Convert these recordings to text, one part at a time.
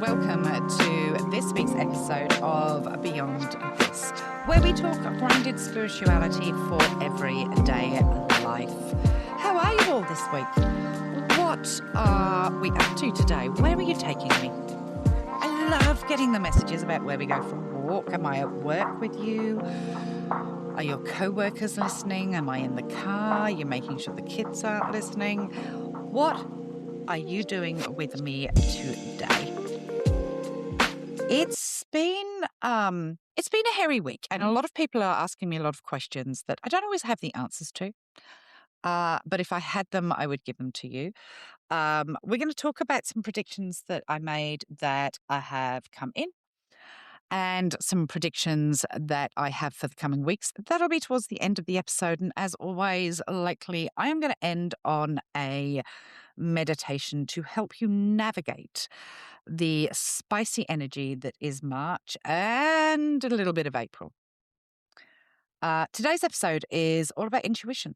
welcome to this week's episode of Beyond This, where we talk grounded spirituality for everyday life. How are you all this week? What are we up to today? Where are you taking me? I love getting the messages about where we go for a walk. Am I at work with you? Are your co-workers listening? Am I in the car? You're making sure the kids aren't listening. What are you doing with me today? It's been a hairy week, and a lot of people are asking me a lot of questions that I don't always have the answers to. But if I had them, I would give them to you. We're going to talk about some predictions that I made that I have come in, and some predictions that I have for the coming weeks. That'll be towards the end of the episode. And as always, likely, I am going to end on a meditation to help you navigate the spicy energy that is March and a little bit of April. Today's episode is all about intuition.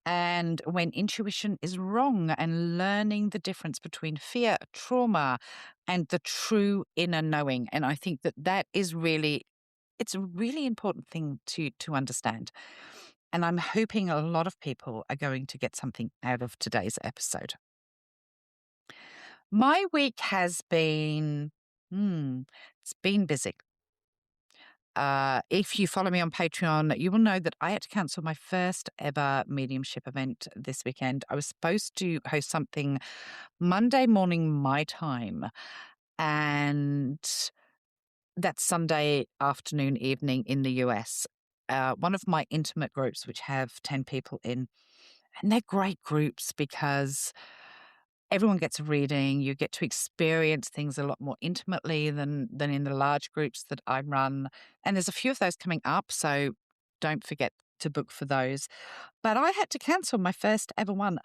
And when intuition is wrong, and learning the difference between fear, trauma, and the true inner knowing. And I think that is really, it's a really important thing to understand. And I'm hoping a lot of people are going to get something out of today's episode. My week has been, it's been busy. If you follow me on Patreon, you will know that I had to cancel my first ever mediumship event this weekend. I was supposed to host something Monday morning, my time, and that's Sunday afternoon, evening in the US. One of my intimate groups, which have 10 people in, and they're great groups because everyone gets a reading. You get to experience things a lot more intimately than in the large groups that I run. And there's a few of those coming up, so don't forget to book for those. But I had to cancel my first ever one.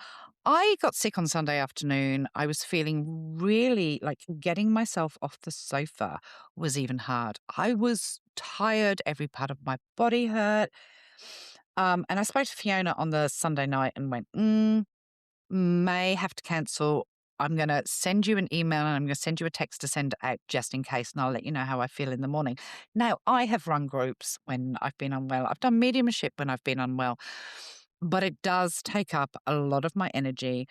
I got sick on Sunday afternoon. I was feeling really like getting myself off the sofa was even hard. I was tired. Every part of my body hurt. And I spoke to Fiona on the Sunday night and went, may have to cancel. I'm going to send you an email and I'm going to send you a text to send out just in case, and I'll let you know how I feel in the morning. Now, I have run groups when I've been unwell. I've done mediumship when I've been unwell, but it does take up a lot of my energy.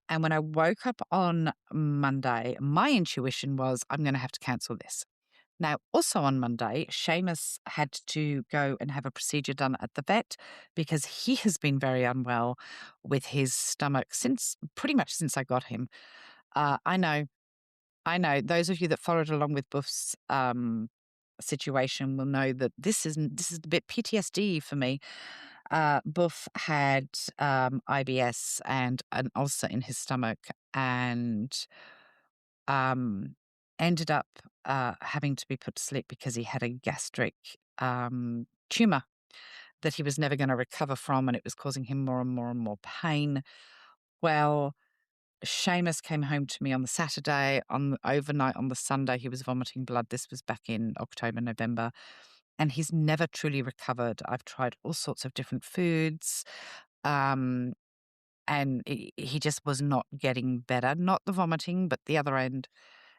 And when I woke up on Monday, my intuition was, I'm going to have to cancel this. Now, also on Monday, Seamus had to go and have a procedure done at the vet because he has been very unwell with his stomach pretty much since I got him. I know. Those of you that followed along with Buff's situation will know that this is a bit PTSD for me. Buff had IBS and an ulcer in his stomach, and ended up having to be put to sleep because he had a gastric tumor that he was never going to recover from, and it was causing him more and more and more pain. Well, Seamus came home to me on the Saturday. Overnight on the Sunday, he was vomiting blood. This was back in October, November, and he's never truly recovered. I've tried all sorts of different foods, and he just was not getting better. Not the vomiting, but the other end.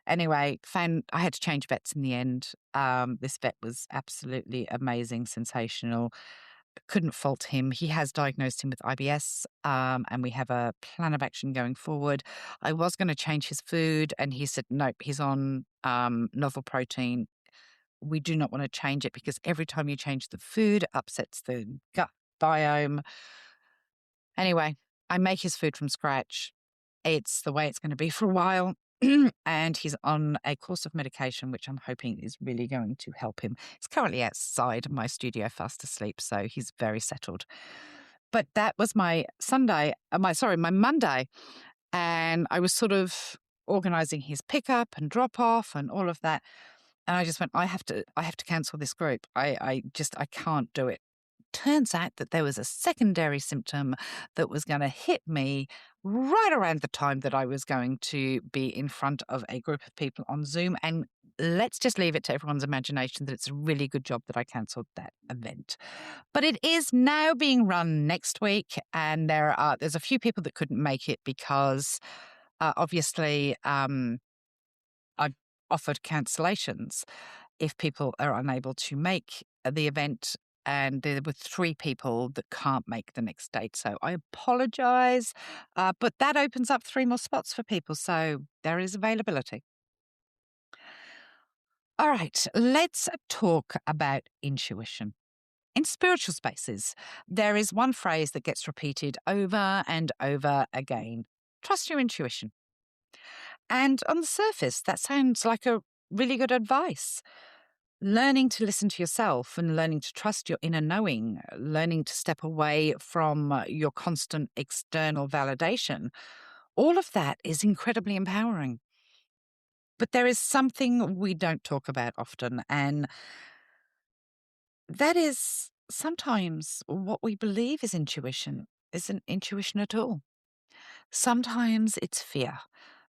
Anyway, I had to change vets in the end. This vet was absolutely amazing, sensational. Couldn't fault him. He has diagnosed him with IBS, and we have a plan of action going forward. I was going to change his food, and he said, nope, he's on novel protein. We do not want to change it because every time you change the food, it upsets the gut biome. Anyway, I make his food from scratch. It's the way it's going to be for a while. And he's on a course of medication, which I'm hoping is really going to help him. He's currently outside my studio fast asleep, so he's very settled. But that was my Monday. And I was sort of organizing his pickup and drop off and all of that. And I just went, I have to cancel this group. I can't do it. Turns out that there was a secondary symptom that was going to hit me right around the time that I was going to be in front of a group of people on Zoom. And let's just leave it to everyone's imagination that it's a really good job that I cancelled that event. But it is now being run next week, and there's a few people that couldn't make it because obviously I offered cancellations if people are unable to make the event and there were 3 people that can't make the next date. So I apologize, but that opens up 3 more spots for people, so there is availability. All right, let's talk about intuition. In spiritual spaces, there is one phrase that gets repeated over and over again: trust your intuition. And on the surface, that sounds like a really good advice. Learning to listen to yourself and learning to trust your inner knowing, learning to step away from your constant external validation, all of that is incredibly empowering. But there is something we don't talk about often, and that is sometimes what we believe is intuition isn't intuition at all. Sometimes it's fear.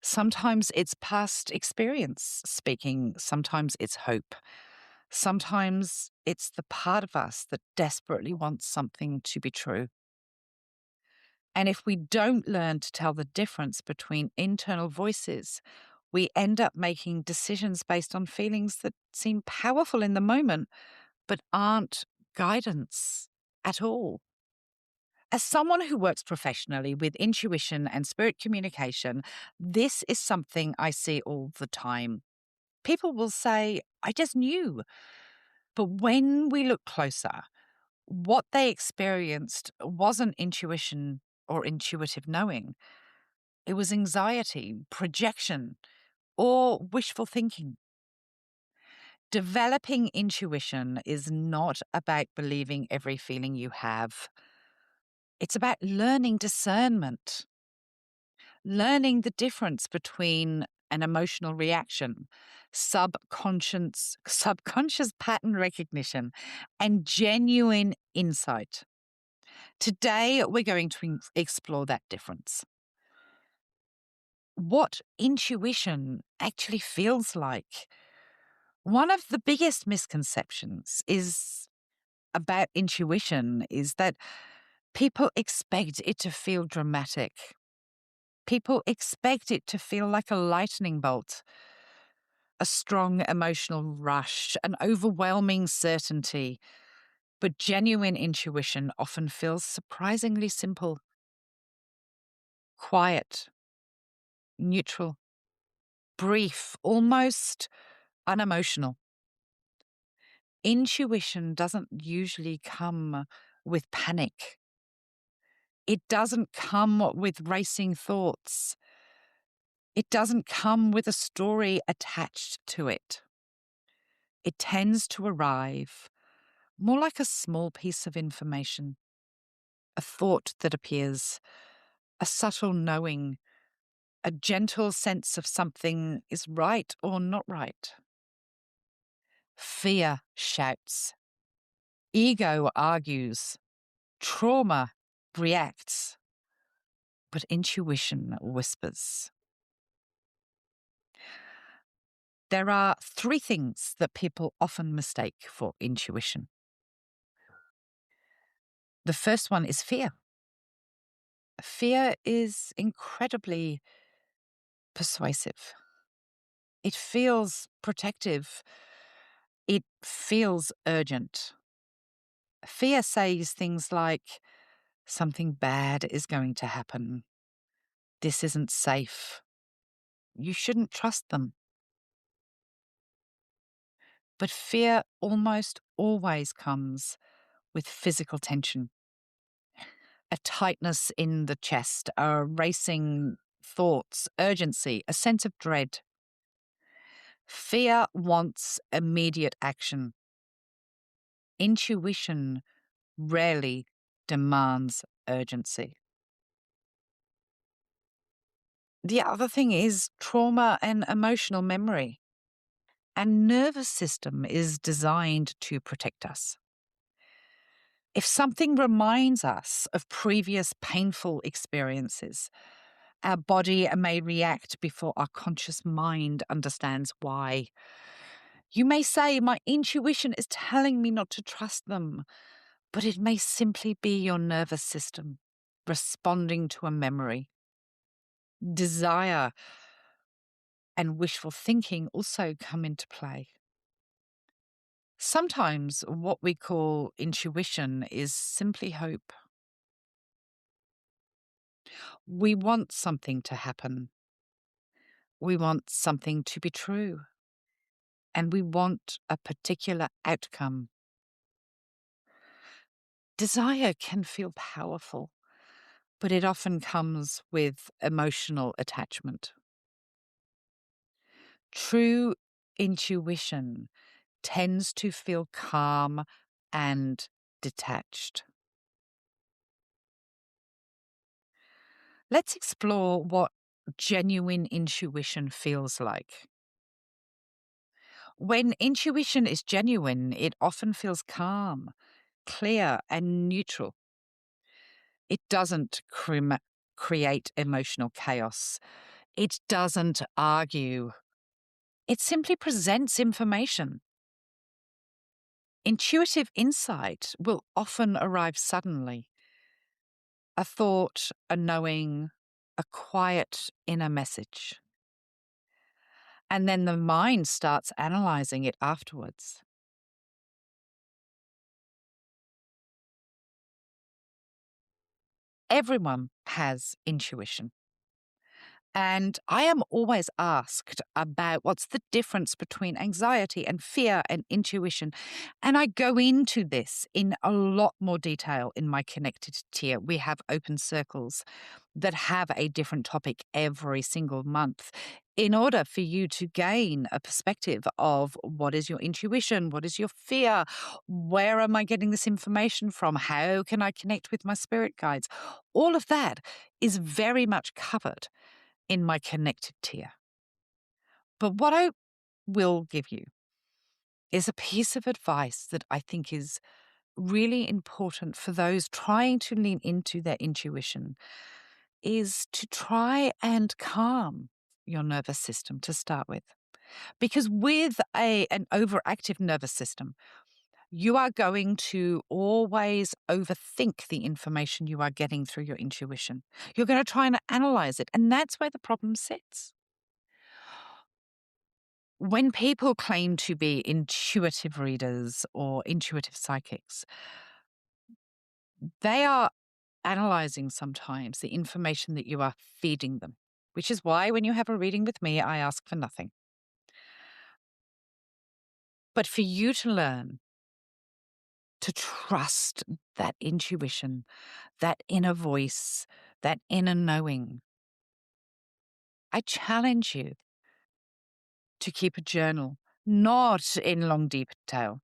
Sometimes it's past experience speaking. Sometimes it's hope. Sometimes it's the part of us that desperately wants something to be true. And if we don't learn to tell the difference between internal voices, we end up making decisions based on feelings that seem powerful in the moment, but aren't guidance at all. As someone who works professionally with intuition and spirit communication, this is something I see all the time. People will say, I just knew. But when we look closer, what they experienced wasn't intuition or intuitive knowing. It was anxiety, projection, or wishful thinking. Developing intuition is not about believing every feeling you have. It's about learning discernment, learning the difference between an emotional reaction, subconscious pattern recognition, and genuine insight. Today, we're going to explore that difference. What intuition actually feels like. One of the biggest misconceptions is about intuition is that people expect it to feel dramatic. People expect it to feel like a lightning bolt, a strong emotional rush, an overwhelming certainty. But genuine intuition often feels surprisingly simple, quiet, neutral, brief, almost unemotional. Intuition doesn't usually come with panic. It doesn't come with racing thoughts. It doesn't come with a story attached to it. It tends to arrive more like a small piece of information, a thought that appears, a subtle knowing, a gentle sense of something is right or not right. Fear shouts, ego argues, trauma reacts, but intuition whispers. There are 3 things that people often mistake for intuition. The first one is fear. Fear is incredibly persuasive. It feels protective. It feels urgent. Fear says things like, something bad is going to happen. This isn't safe. You shouldn't trust them. But fear almost always comes with physical tension, a tightness in the chest, a racing thoughts, urgency, a sense of dread. Fear wants immediate action. Intuition rarely demands urgency. The other thing is trauma and emotional memory. Our nervous system is designed to protect us. If something reminds us of previous painful experiences, our body may react before our conscious mind understands why. You may say, my intuition is telling me not to trust them, but it may simply be your nervous system responding to a memory. Desire and wishful thinking also come into play. Sometimes what we call intuition is simply hope. We want something to happen. We want something to be true. And we want a particular outcome. Desire can feel powerful, but it often comes with emotional attachment. True intuition tends to feel calm and detached. Let's explore what genuine intuition feels like. When intuition is genuine, it often feels calm, clear, and neutral. It doesn't create emotional chaos. It doesn't argue. It simply presents information. Intuitive insight will often arrive suddenly. A thought, a knowing, a quiet inner message. And then the mind starts analyzing it afterwards. Everyone has intuition. And I am always asked about what's the difference between anxiety and fear and intuition. And I go into this in a lot more detail in my connected tier. We have open circles that have a different topic every single month in order for you to gain a perspective of what is your intuition, what is your fear, where am I getting this information from, how can I connect with my spirit guides. All of that is very much covered in my connected tier. But what I will give you is a piece of advice that I think is really important for those trying to lean into their intuition is to try and calm your nervous system to start with. Because with an overactive nervous system, you are going to always overthink the information you are getting through your intuition. You're going to try and analyze it, and that's where the problem sits. When people claim to be intuitive readers or intuitive psychics, they are analyzing sometimes the information that you are feeding them, which is why when you have a reading with me, I ask for nothing. But for you to learn to trust that intuition, that inner voice, that inner knowing, I challenge you to keep a journal, not in long detail,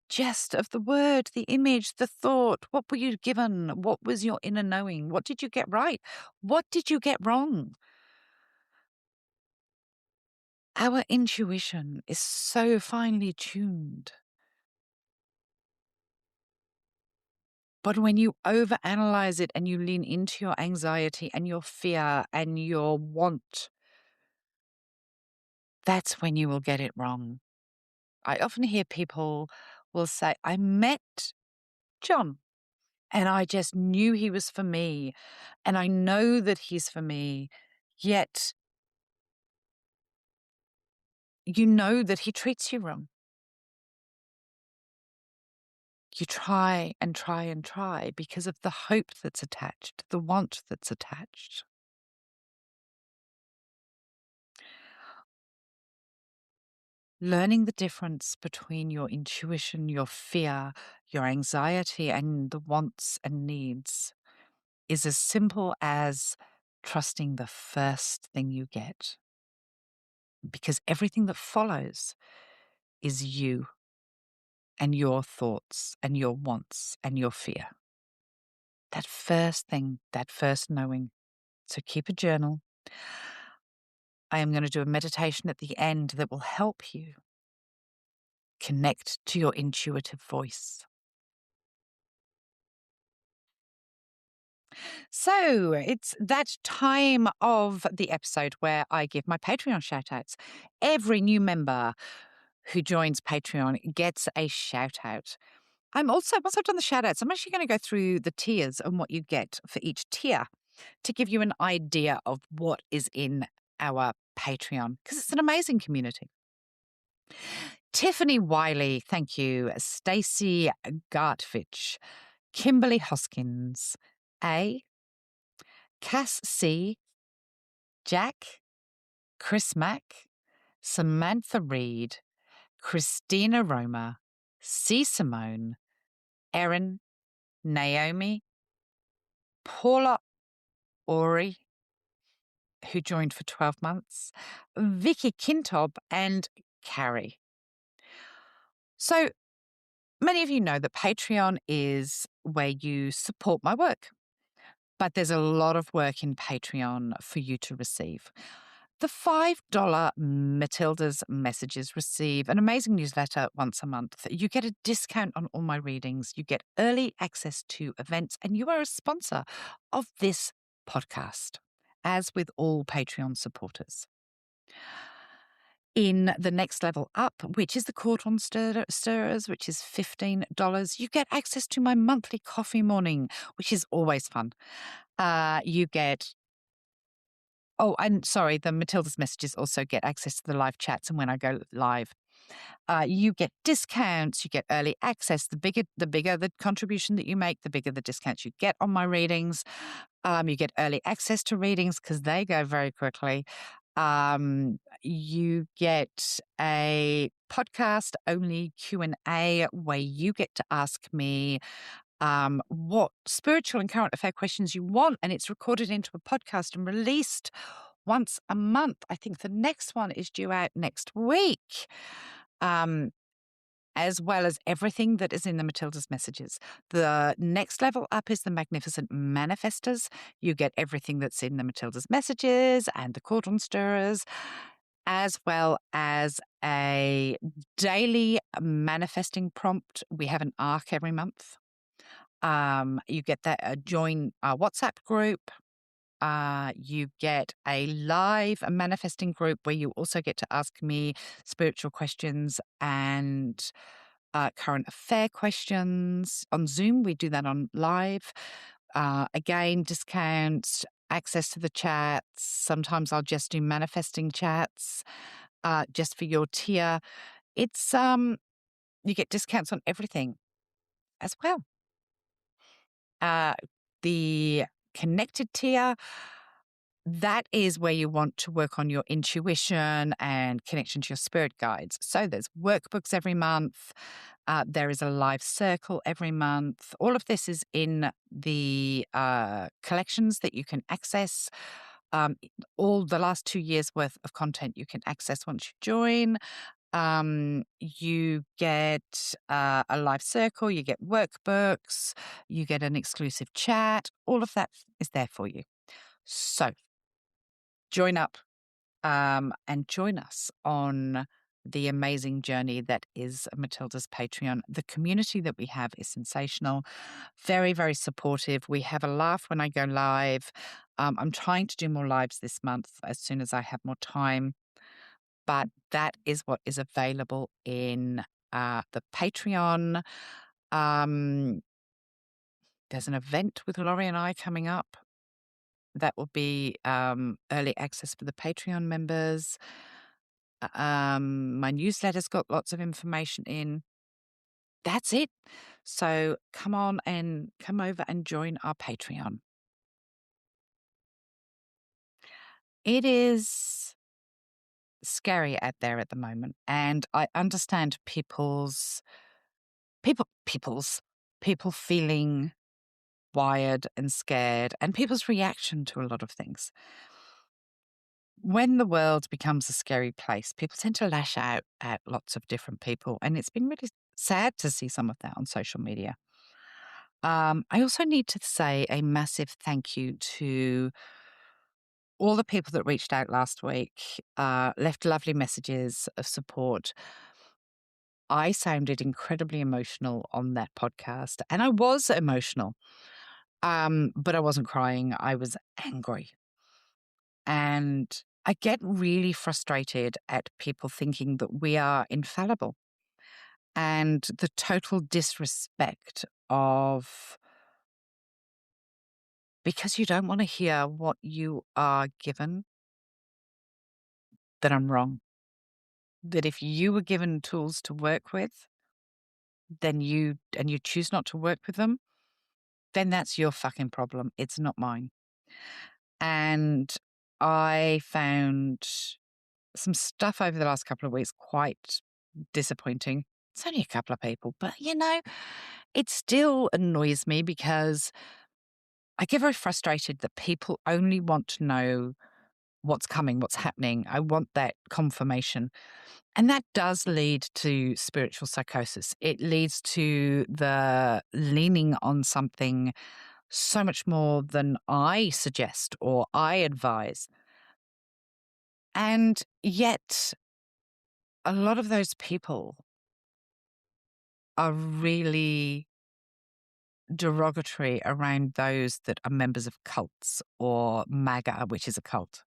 just of the word, the image, the thought. What were you given? What was your inner knowing? What did you get right? What did you get wrong? Our intuition is so finely tuned. But when you overanalyze it and you lean into your anxiety and your fear and your want, that's when you will get it wrong. I often hear people will say, I met John and I just knew he was for me. And I know that he's for me. Yet you know that he treats you wrong. You try and try and try because of the hope that's attached, the want that's attached. Learning the difference between your intuition, your fear, your anxiety, and the wants and needs is as simple as trusting the first thing you get. Because everything that follows is you and your thoughts and your wants and your fear. That first thing, that first knowing. So keep a journal. I am going to do a meditation at the end that will help you connect to your intuitive voice. So it's that time of the episode where I give my Patreon shout outs. Every new member who joins Patreon gets a shout out. Once I've done the shout outs, I'm actually going to go through the tiers and what you get for each tier to give you an idea of what is in our Patreon because it's an amazing community. Tiffany Wiley, thank you. Stacey Gartfitch, Kimberly Hoskins, A, Cass C, Jack, Chris Mack, Samantha Reed, Christina Roma, C. Simone, Erin, Naomi, Paula Ori, who joined for 12 months, Vicky Kintob, and Carrie. So many of you know that Patreon is where you support my work, but there's a lot of work in Patreon for you to receive. The $5 Matilda's Messages receive an amazing newsletter once a month. You get a discount on all my readings. You get early access to events, and you are a sponsor of this podcast, as with all Patreon supporters. In the next level up, which is the Cordon Stirrers, which is $15, you get access to my monthly coffee morning, which is always fun. You get and sorry, the Matilda's Messages also get access to the live chats and when I go live. You get discounts, you get early access. The bigger the contribution that you make, the bigger the discounts you get on my readings. You get early access to readings because they go very quickly. You get a podcast-only Q&A where you get to ask me what spiritual and current affair questions you want, and it's recorded into a podcast and released once a month. I think the next one is due out next week, as well as everything that is in the Matilda's Messages. The next level up is the Magnificent Manifestors. You get everything that's in the Matilda's Messages and the Cordon Stirrers, as well as a daily manifesting prompt. We have an arc every month. You get that join our WhatsApp group. You get a live manifesting group where you also get to ask me spiritual questions and current affair questions on Zoom. We do that on live. Again, discounts, access to the chats. Sometimes I'll just do manifesting chats just for your tier. It's you get discounts on everything as well. The connected tier, that is where you want to work on your intuition and connection to your spirit guides. So there's workbooks every month. There is a live circle every month. All of this is in the collections that you can access. All the last 2 years worth of content you can access once you join. You get a live circle, you get workbooks, you get an exclusive chat. All of that is there for you. So join up and join us on the amazing journey that is Matilda's Patreon. The community that we have is sensational, very, very supportive. We have a laugh when I go live. I'm trying to do more lives this month as soon as I have more time. But that is what is available in the Patreon. There's an event with Laurie and I coming up. That will be early access for the Patreon members. My newsletter's got lots of information in. That's it. So come over and join our Patreon. It is scary out there at the moment, and I understand people feeling wired and scared, and people's reaction to a lot of things. When the world becomes a scary place, people tend to lash out at lots of different people, and it's been really sad to see some of that on social media. I also need to say a massive thank you to all the people that reached out last week, left lovely messages of support. I sounded incredibly emotional on that podcast, and I was emotional, but I wasn't crying. I was angry. And I get really frustrated at people thinking that we are infallible and the total disrespect of because you don't want to hear what you are given, that I'm wrong. That if you were given tools to work with, then you choose not to work with them, then that's your fucking problem. It's not mine. And I found some stuff over the last couple of weeks quite disappointing. It's only a couple of people, but it still annoys me because I get very frustrated that people only want to know what's coming, what's happening. I want that confirmation. And that does lead to spiritual psychosis. It leads to the leaning on something so much more than I suggest or I advise. And yet, a lot of those people are really derogatory around those that are members of cults or MAGA, which is a cult.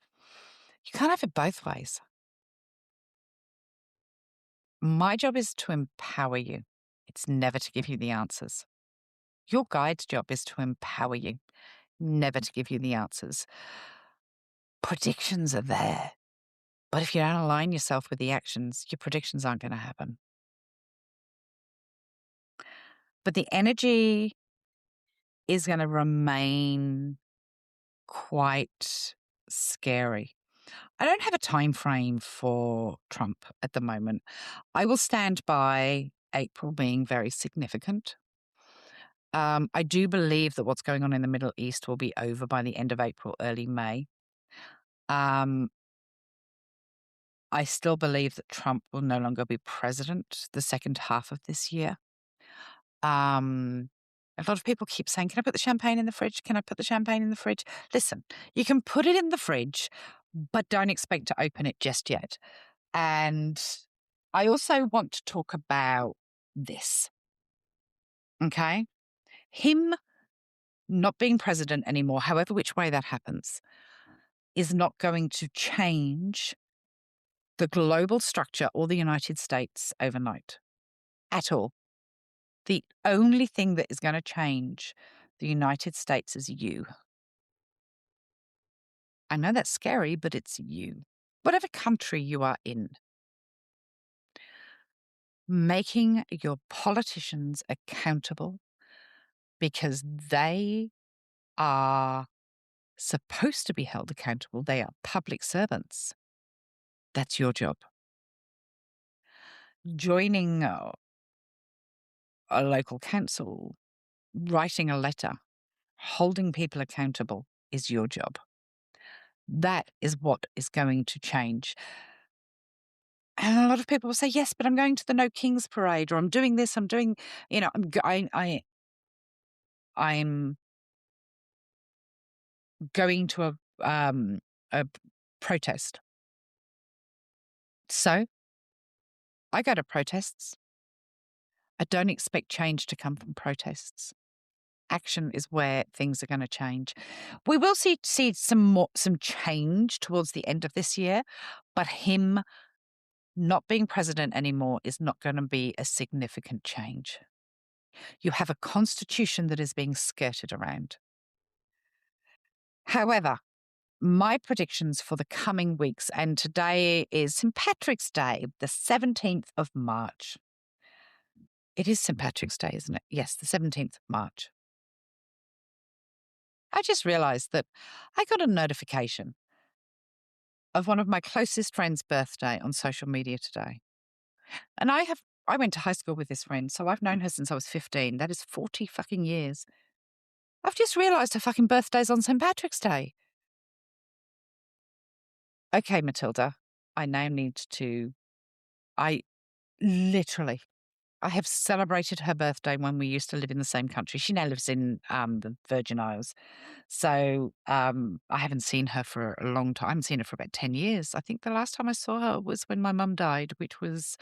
You can't have it both ways. My job is to empower you. It's never to give you the answers. Your guide's job is to empower you, never to give you the answers. Predictions are there, but if you don't align yourself with the actions, your predictions aren't going to happen. But the energy is going to remain quite scary. I don't have a time frame for Trump at the moment. I will stand by April being very significant. I do believe that what's going on in the Middle East will be over by the end of April, early May. I still believe that Trump will no longer be president the second half of this year. A lot of people keep saying, can I put the champagne in the fridge? Can I put the champagne in the fridge? Listen, you can put it in the fridge, but don't expect to open it just yet. And I also want to talk about this. Okay? Him not being president anymore, however which way that happens, is not going to change the global structure or the United States overnight at all. The only thing that is going to change the United States is you. I know that's scary, but it's you. Whatever country you are in, making your politicians accountable because they are supposed to be held accountable. They are public servants. That's your job. Joining a local council, writing a letter, holding people accountable is your job. That is what is going to change. And a lot of people will say, yes, but I'm going to the No Kings Parade, or I'm doing this, I'm doing, I'm going to a protest. So I go to protests. I don't expect change to come from protests. Action is where things are going to change. We will see some change towards the end of this year, but him not being president anymore is not going to be a significant change. You have a constitution that is being skirted around. However, my predictions for the coming weeks, and today is St. Patrick's Day, the 17th of March. It is St. Patrick's Day, isn't it? Yes, the 17th of March. I just realized that I got a notification of one of my closest friends' birthday on social media today. And I went to high school with this friend, so I've known her since I was 15. That is 40 fucking years. I've just realized her fucking birthday's on St. Patrick's Day. Okay, Matilda, I now need to, I literally, I have celebrated her birthday when we used to live in the same country. She now lives in the Virgin Isles. So I haven't seen her for a long time. I haven't seen her for about 10 years. I think the last time I saw her was when my mum died, which was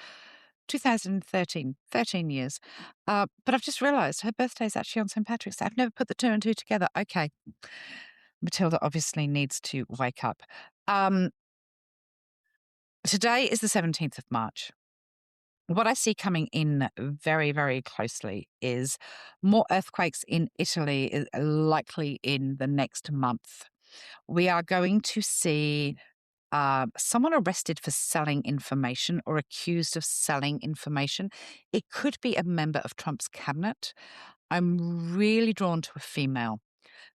2013, 13 years. But I've just realised her birthday is actually on St. Patrick's Day. I've never put the two and two together. Okay. Matilda obviously needs to wake up. Today is the 17th of March. What I see coming in very, very closely is more earthquakes in Italy, likely in the next month. We are going to see someone arrested for selling information or accused of selling information. It could be a member of Trump's cabinet. I'm really drawn to a female.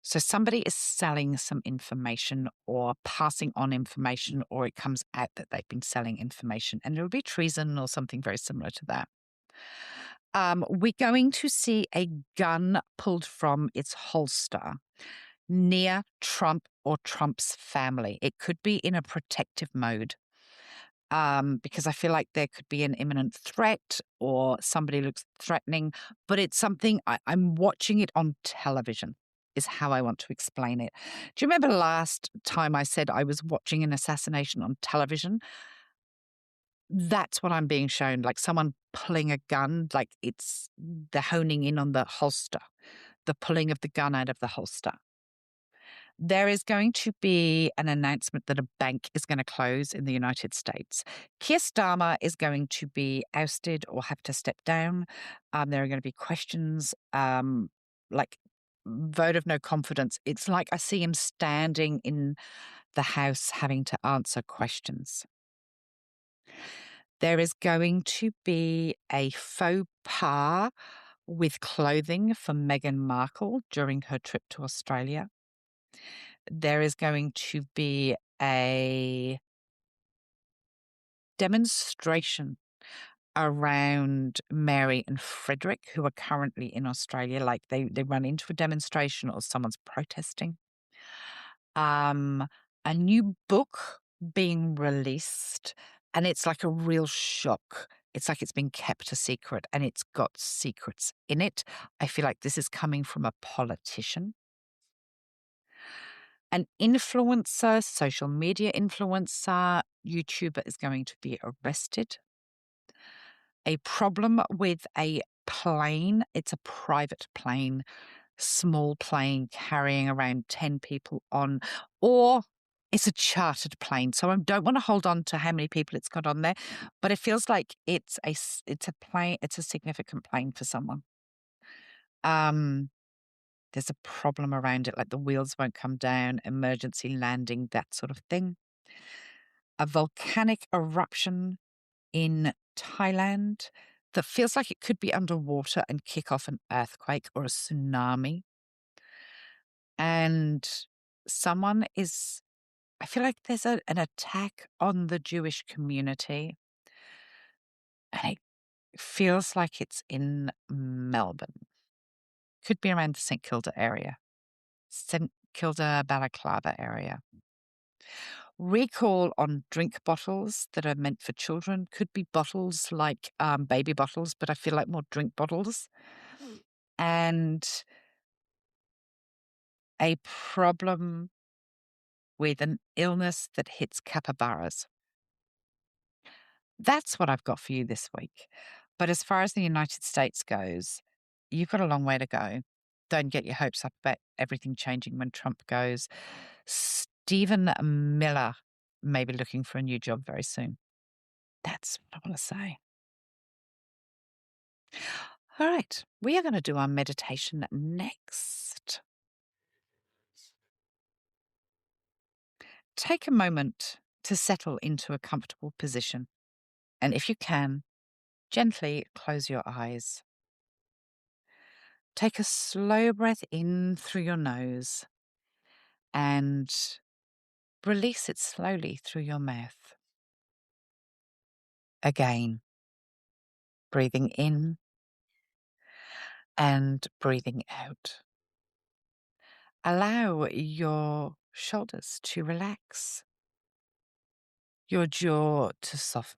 So somebody is selling some information or passing on information, or it comes out that they've been selling information, and it'll be treason or something very similar to that. We're going to see a gun pulled from its holster near Trump or Trump's family. It could be in a protective mode. Because I feel like there could be an imminent threat or somebody looks threatening, but it's something I'm watching it on television, is how I want to explain it. Do you remember last time I said I was watching an assassination on television? That's what I'm being shown, like someone pulling a gun, like they're honing in on the holster, the pulling of the gun out of the holster. There is going to be an announcement that a bank is going to close in the United States. Keir Starmer is going to be ousted or have to step down. There are going to be questions like vote of no confidence. It's like I see him standing in the House having to answer questions. There is going to be a faux pas with clothing for Meghan Markle during her trip to Australia. There is going to be a demonstration around Mary and Frederick, who are currently in Australia. Like they run into a demonstration or someone's protesting. A new book being released, and it's like a real shock. It's like it's been kept a secret and it's got secrets in it. I feel like this is coming from a politician. An influencer, social media influencer, YouTuber is going to be arrested. A problem with a plane. It's a private plane, small plane carrying around 10 people on, or it's a chartered plane. So I don't want to hold on to how many people it's got on there, but it feels like it's a plane. It's a significant plane for someone. There's a problem around it, like the wheels won't come down, emergency landing, that sort of thing. A volcanic eruption in Thailand that feels like it could be underwater and kick off an earthquake or a tsunami. And I feel like there's an attack on the Jewish community. And it feels like it's in Melbourne. Could be around the St Kilda area. St Kilda, Balaclava area. Recall on drink bottles that are meant for children. Could be bottles like baby bottles, but I feel like more drink bottles. And a problem with an illness that hits capybaras. That's what I've got for you this week. But as far as the United States goes, you've got a long way to go. Don't get your hopes up about everything changing when Trump goes. Stephen Miller may be looking for a new job very soon. That's what I want to say. All right, we are going to do our meditation next. Take a moment to settle into a comfortable position. And if you can, gently close your eyes. Take a slow breath in through your nose and release it slowly through your mouth. Again, breathing in and breathing out. Allow your shoulders to relax, your jaw to soften.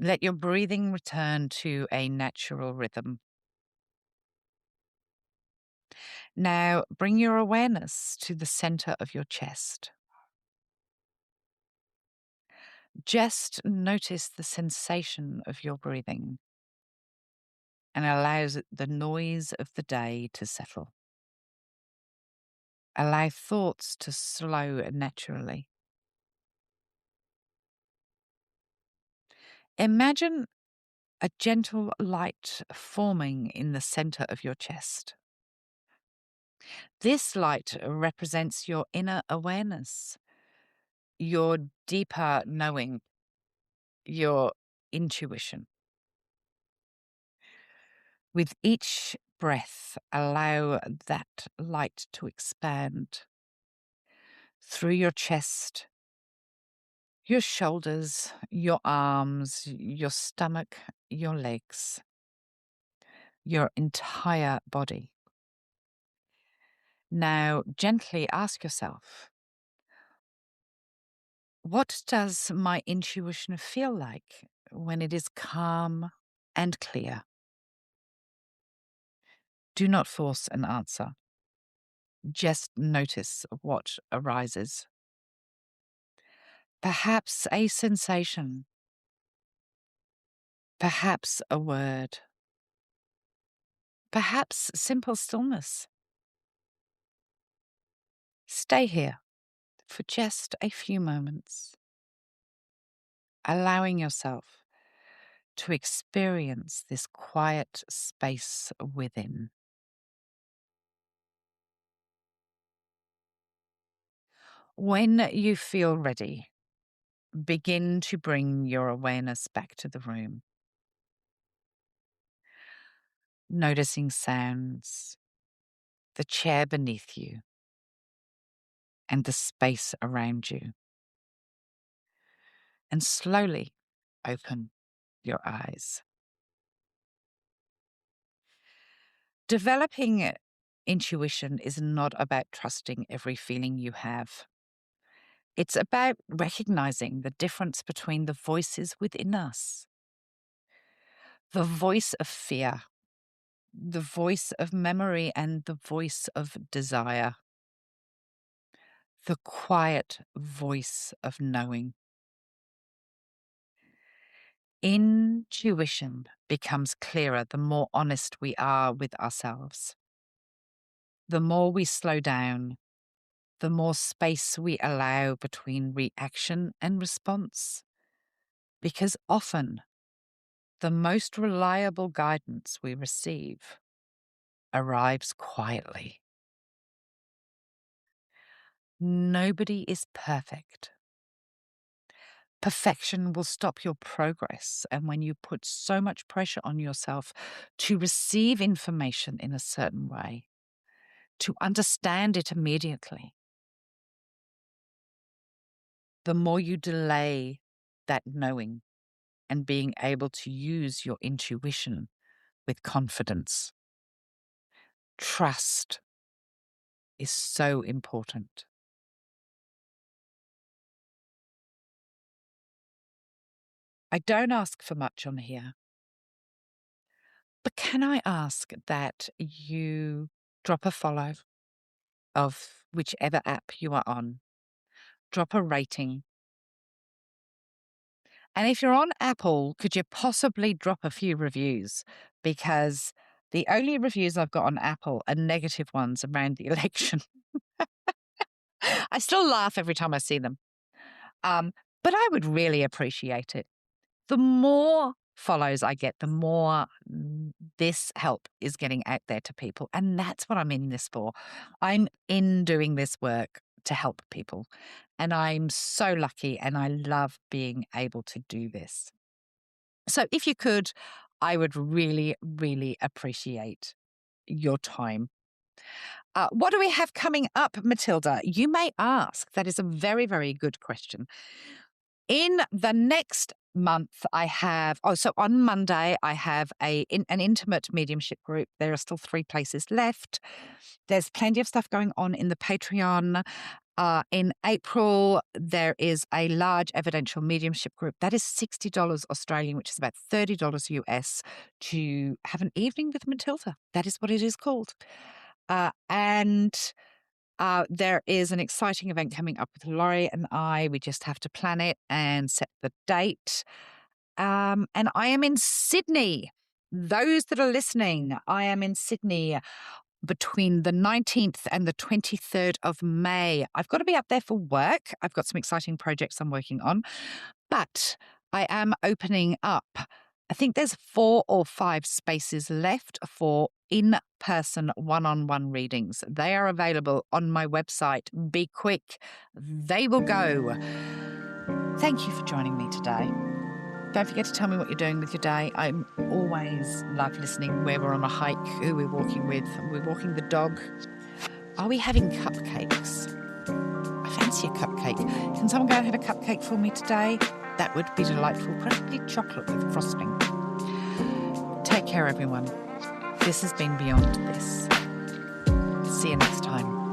Let your breathing return to a natural rhythm. Now bring your awareness to the center of your chest. Just notice the sensation of your breathing and allows the noise of the day to settle. Allow thoughts to slow naturally. Imagine a gentle light forming in the center of your chest. This light represents your inner awareness, your deeper knowing, your intuition. With each breath, allow that light to expand through your chest, your shoulders, your arms, your stomach, your legs, your entire body. Now, gently ask yourself, what does my intuition feel like when it is calm and clear? Do not force an answer. Just notice what arises. Perhaps a sensation, perhaps a word, perhaps simple stillness. Stay here for just a few moments, allowing yourself to experience this quiet space within. When you feel ready, begin to bring your awareness back to the room, noticing sounds, the chair beneath you, and the space around you. And slowly open your eyes. Developing intuition is not about trusting every feeling you have. It's about recognizing the difference between the voices within us, the voice of fear, the voice of memory, and the voice of desire, the quiet voice of knowing. Intuition becomes clearer the more honest we are with ourselves. The more we slow down, the more space we allow between reaction and response. Because often, the most reliable guidance we receive arrives quietly. Nobody is perfect. Perfection will stop your progress. And when you put so much pressure on yourself to receive information in a certain way, to understand it immediately, the more you delay that knowing and being able to use your intuition with confidence. Trust is so important. I don't ask for much on here, but can I ask that you drop a follow of whichever app you are on, drop a rating. And if you're on Apple, could you possibly drop a few reviews? Because the only reviews I've got on Apple are negative ones around the election. I still laugh every time I see them. But I would really appreciate it. The more follows I get, the more this help is getting out there to people. And that's what I'm in this for. I'm in doing this work to help people. And I'm so lucky and I love being able to do this. So if you could, I would really, really appreciate your time. What do we have coming up, Matilda? You may ask. That is a very, very good question. In the next month, I have, so on Monday, I have an intimate mediumship group. There are still 3 places left. There's plenty of stuff going on in the Patreon. In April, there is a large evidential mediumship group. That is $60 Australian, which is about $30 US, to have an evening with Matilda. That is what it is called. And there is an exciting event coming up with Laurie and I. We just have to plan it and set the date. And I am in Sydney. Those that are listening, I am in Sydney between the 19th and the 23rd of May. I've got to be up there for work. I've got some exciting projects I'm working on, but I am opening up I think there's 4 or 5 spaces left for in-person one-on-one readings. They are available on my website. Be quick, they will go. Thank you for joining me today. Don't forget to tell me what you're doing with your day. I always love listening where we're on a hike, who we're walking with. We're walking the dog. Are we having cupcakes? I fancy a cupcake. Can someone go and have a cupcake for me today? That would be delightful, preferably chocolate with frosting. Take care, everyone. This has been Beyond This. See you next time.